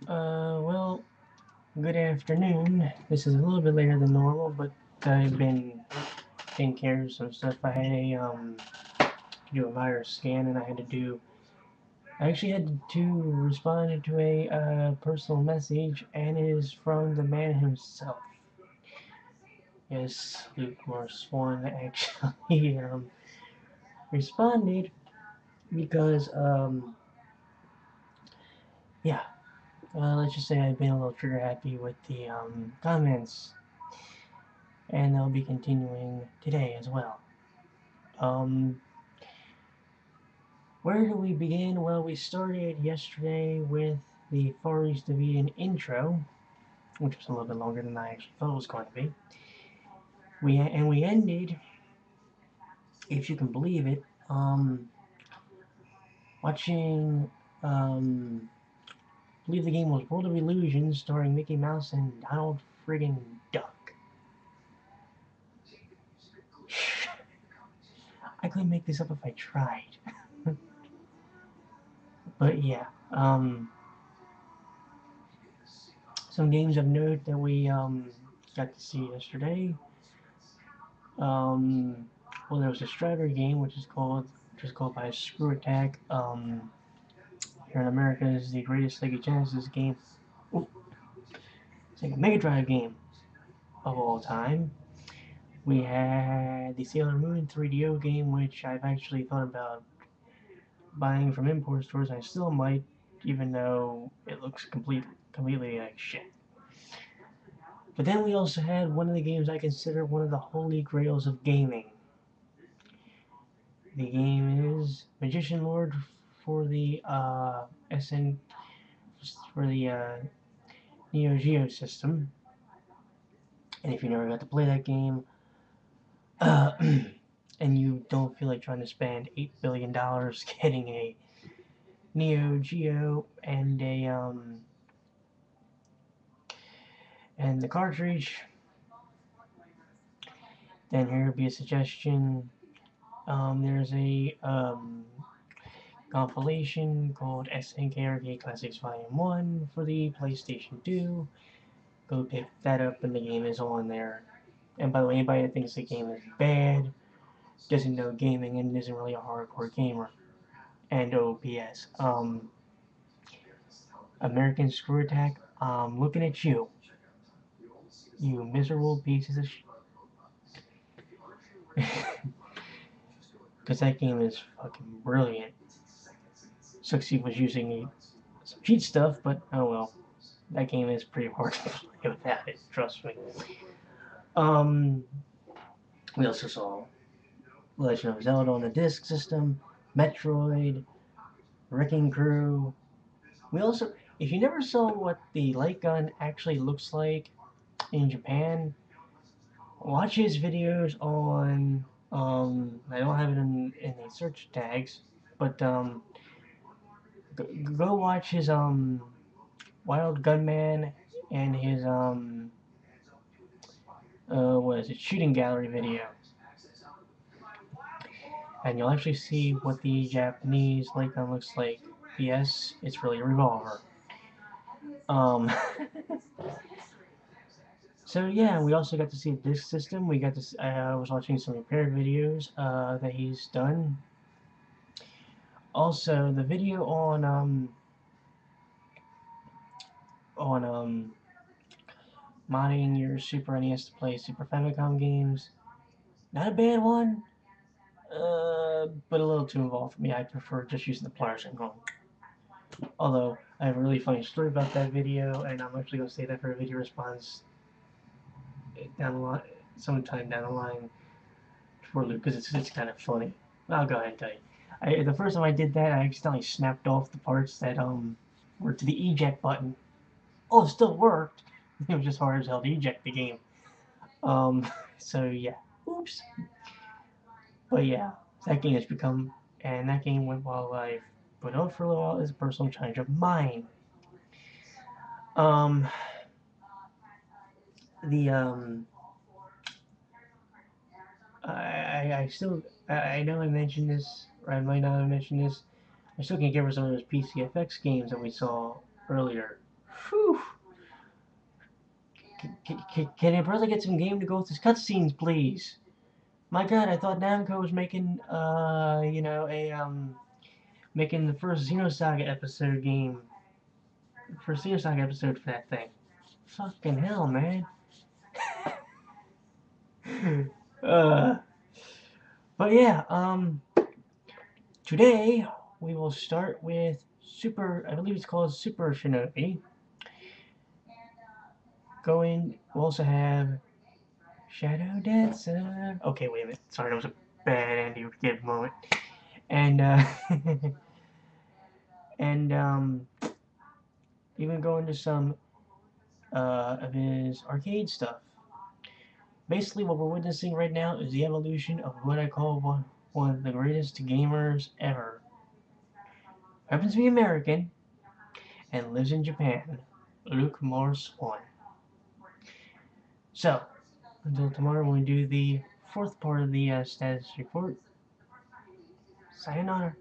Well, good afternoon. This is a little bit later than normal, but I've been taking care of some stuff. I had do a virus scan, and I actually had to respond to a personal message, and it is from the man himself. Yes, Lukemorse1 actually responded because, yeah, let's just say I've been a little trigger happy with the comments, and I'll be continuing today as well. Um, where do we begin? Well, we started yesterday with the Far East Division intro, which was a little bit longer than I actually thought it was going to be. We ended, if you can believe it, watching. I believe the game was World of Illusions, starring Mickey Mouse and Donald friggin' Duck. I couldn't make this up if I tried. But yeah, some games of note that we got to see yesterday. Um, well, there was a Strider game which is called by Screw Attack. Here in America is the greatest Sega Genesis game, ooh, Sega Mega Drive game of all time. We had the Sailor Moon 3DO game, which I've actually thought about buying from import stores. I still might, even though it looks completely like shit. But then we also had one of the games I consider one of the holy grails of gaming. The game is Magician Lord for the SN for the Neo Geo system. And if you never got to play that game, uh, and you don't feel like trying to spend $8 billion getting a Neo Geo and the cartridge, then here would be a suggestion. There's a compilation called SNK Arcade Classics Volume 1 for the PlayStation 2. Go pick that up, and the game is on there. And by the way, anybody that thinks the game is bad doesn't know gaming and isn't really a hardcore gamer. And OPS. American Screw Attack, I'm looking at you. You miserable pieces of because that game is fucking brilliant. Sucks he was using some cheat stuff, but oh well. That game is pretty hard to play without it, trust me. Um, we also saw Legend of Zelda on the disc system, Metroid, Wrecking Crew. We also, if you never saw what the light gun actually looks like in Japan, watch his videos on. I don't have it in the search tags, but go watch his Wild Gunman and his what is it, shooting gallery video, and you'll actually see what the Japanese light gun looks like. Yes, it's really a revolver. Um, so yeah, we also got to see the disc system. We got to. I was watching some repaired videos that he's done. Also, the video on modding your Super NES to play Super Famicom games. Not a bad one, but a little too involved for me. I prefer just using the pliers and going. Although I have a really funny story about that video, and I'm actually gonna say that for a video response down the line, sometime down the line for Luke, because it's kind of funny. I'll go ahead and tell you. The first time I did that, I accidentally snapped off the parts that were to the eject button. Oh, it still worked. It was just hard as hell to eject the game. Um, so yeah, oops. But yeah, that game has become, and that game went while I put out for a little while is a personal challenge of mine. Um, the I still I know I mentioned this, or I might not have mentioned this. I still can't get over some of those PCFX games that we saw earlier Whew. Can your brother get some game to go with his cutscenes, please? My God, I thought Namco was making, making the first Xenosaga episode game, first Xenosaga episode for that thing. Fucking hell, man. uh, but yeah, today we will start with Super. I believe it's called Super Shinobi. We'll also have Shadow Dancer. Okay, wait a minute. Sorry, that was a bad Andy Gibb moment. And and even go into some of his arcade stuff. Basically, what we're witnessing right now is the evolution of what I call one of the greatest gamers ever. Happens to be American and lives in Japan. Lukemorse1. So, until tomorrow when we do the fourth part of the status report, sayonara.